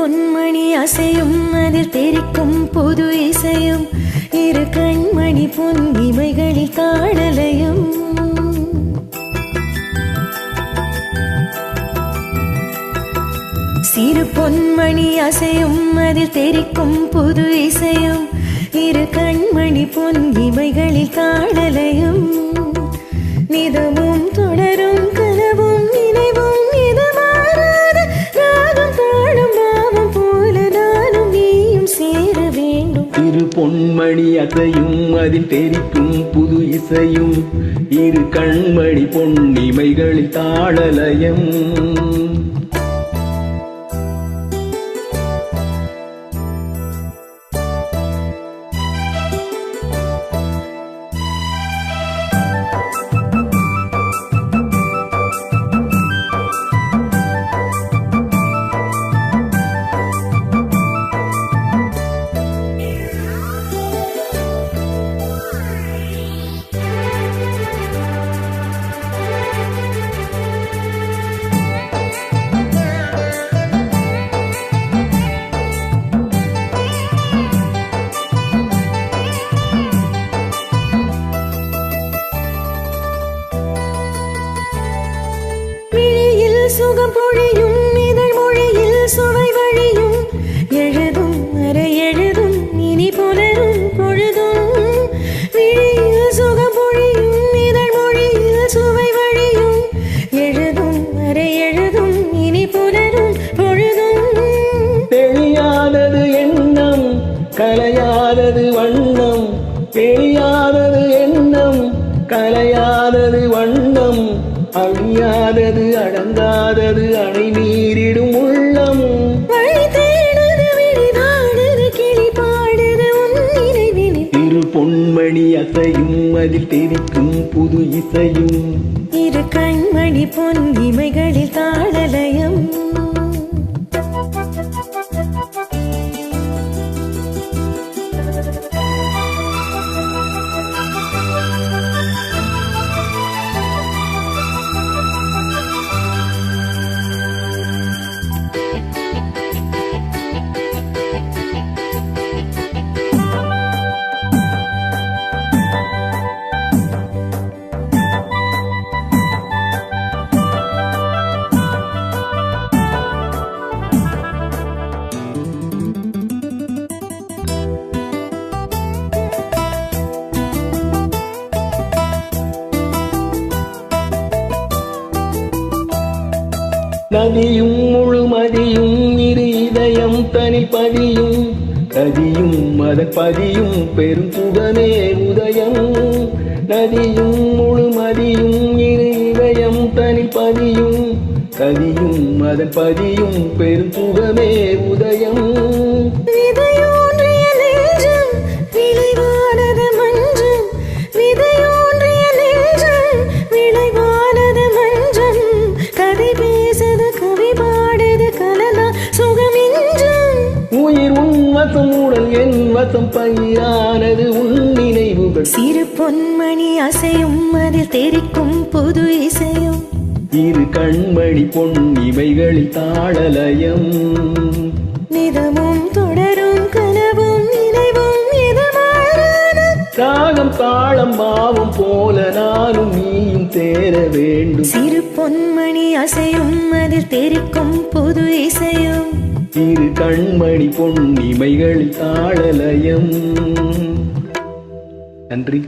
பொன்மணி அசையும் அதில் தெரிக்கும் புது இசையும் இரு கண்மணி பொன் இமைகளில் தாழலையும் சிறு பொன்மணி அசையும் அதில் தெரிக்கும் புது இசையும் இரு கண்மணி பொன் இமைகளில் தாழலையும் நிதமும் தொடரும் கனவும் நினைவும் இதமாறாத ராகம் தாளம் பாவம் போல நானும் நீயும் சேர வேண்டும் இரு பொன்மணி அசையும் அதில் தெரிக்கும் புது இசையும் இரு கண்மணி பொன் இமைகளில் தாழலயம் சுகம் பொழியும் இதழ் மொழியில் சுவை வழியும் எழுதும் அரை எழுதும் இனி புலரும் பொழுதும் விழியில் சுகம் பொழியும் இதழ் மொழியில் சுவை வழியும் எழுதும் அரை எழுதும் இனி புலரும் பொழுதும் தெரியாதது எண்ணம் கலையாதது வண்ணம் தெரியாதது எண்ணம் கலையாதது வண்ணம் அழியாதது அடங்காதது அணை நீரிடும் உள்ளம் இரு பொன்மணி அசையும் அதில் தெரிக்கும் புது இசையும் இரு கண்மணி பொன் இமைகளில் தாழலயம் நதியும் முழுமதியும் இரு இதயம் தனி பதியும் நதியும் அதன் பதியும் பெரும் சுகமே உதயம் நதியும் முழுமதியும் இரு இதயம் தனி பதியும் நதியும் அதன் பதியும் பெரும் சுகமே உதயம் உடல் என் வசம் பயிரானது உன் நினைவுகள் சிறு பொன்மணி அசையும் அதில் தெரிக்கும் புது இசையும் இரு கண்மணி பொன் இமைகளில் தாழலயம் நிதமும் தொடரும் கனவும் நினைவும் இதமாறாத ராகம் தாளம் பாவம் போல நானும் நீயும் சேர வேண்டும் சிறு பொன்மணி அசையும் அதில் தெரிக்கும் புது இசையும் இரு கண்மணி பொன் இமைகளில் தாழலயம் நன்றி.